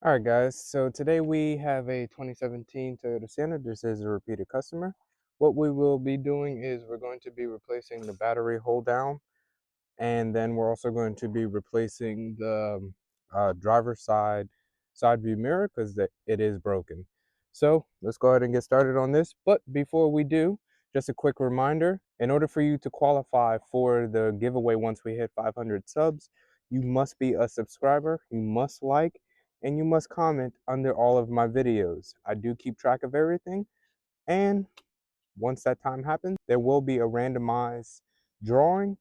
All right, guys. So today we have a 2017 Toyota Sienna. This is a repeated customer. What we will be doing is we're going to be replacing the battery hold down, and then we're also going to be replacing the driver's side view mirror because it is broken. So let's go ahead and get started on this. But before we do, just a quick reminder: in order for you to qualify for the giveaway once we hit 500 subs, you must be a subscriber. You must like and you must comment under all of my videos. I do keep track of everything, and once that time happens, there will be a randomized drawing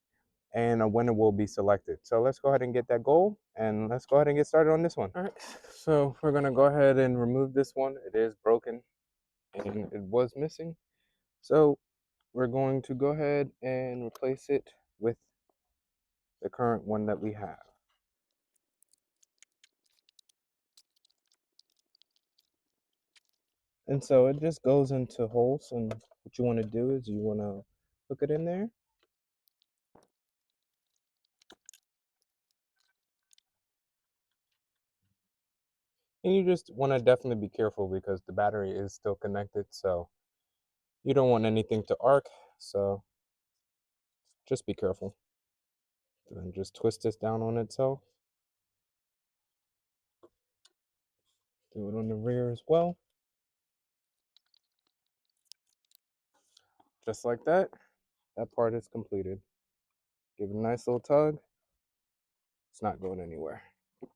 and a winner will be selected. So let's go ahead and get that goal and let's go ahead and get started on this one. All right, so we're gonna go ahead and remove this one. It is broken and it was missing. So we're going to go ahead and replace it with the current one that we have. And so it just goes into holes, and what you want to do is you want to hook it in there. And you just want to definitely be careful because the battery is still connected, so you don't want anything to arc, so just be careful. And then just twist this down on itself. Do it on the rear as well. Just like that. That part is completed. Give it a nice little tug. It's not going anywhere. All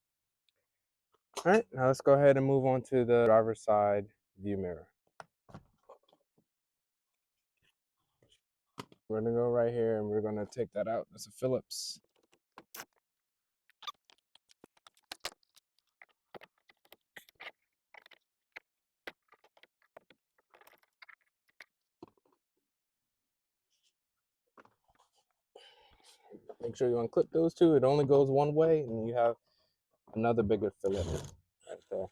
right, now let's go ahead and move on to the driver's side view mirror. We're gonna go right here and we're gonna take that out. That's a Phillips. Make sure you unclip those two. It only goes one way, and you have another bigger fillet right there.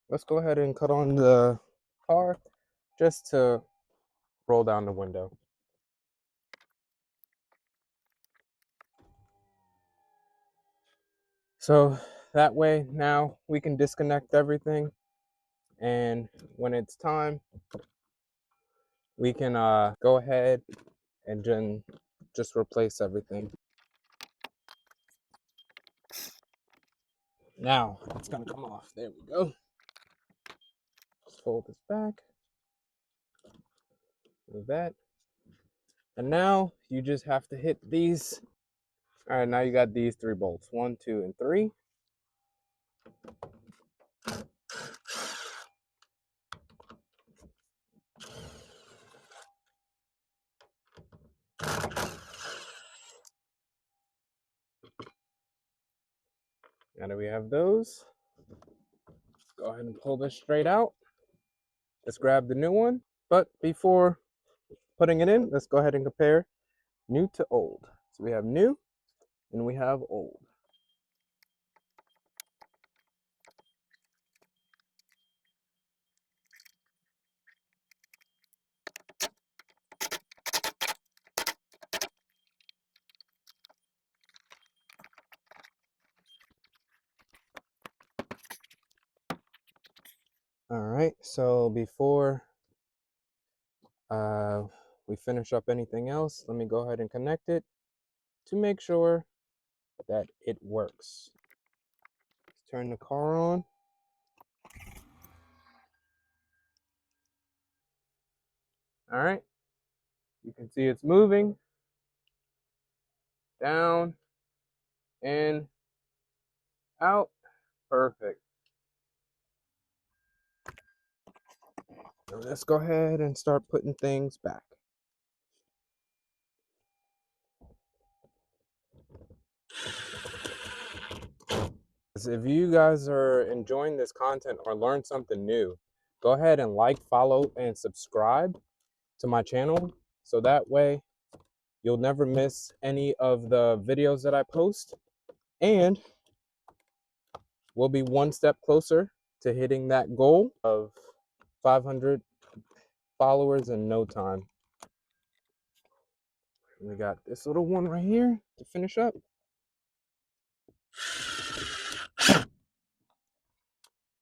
Let's go ahead and cut on the car just to roll down the window. So that way now we can disconnect everything, and when it's time, we can go ahead and then just replace everything. Now it's gonna come off. There we go. Let's fold this back. Move that. And now you just have to hit these. All right, now you got these 3 bolts. 1, 2, and 3. Now that we have those, go ahead and pull this straight out. Let's grab the new one. But before putting it in, let's go ahead and compare new to old. So we have new and we have old. All right, so before we finish up anything else, let me go ahead and connect it to make sure that it works. Let's turn the car on. All right, you can see it's moving down in, out. Perfect. So let's go ahead and start putting things back. If you guys are enjoying this content or learn something new, go ahead and like, follow, and subscribe to my channel so that way you'll never miss any of the videos that I post, and we'll be one step closer to hitting that goal of 500 followers in no time. We got this little one right here to finish up.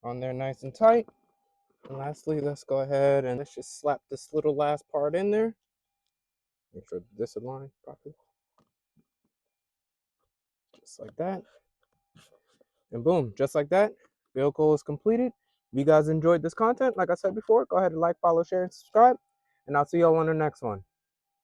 On there nice and tight. And lastly, let's go ahead and let's just slap this little last part in there. Make sure this aligns properly. Just like that. And boom, just like that, vehicle is completed. If you guys enjoyed this content, like I said before, go ahead and like, follow, share, and subscribe. And I'll see y'all on the next one.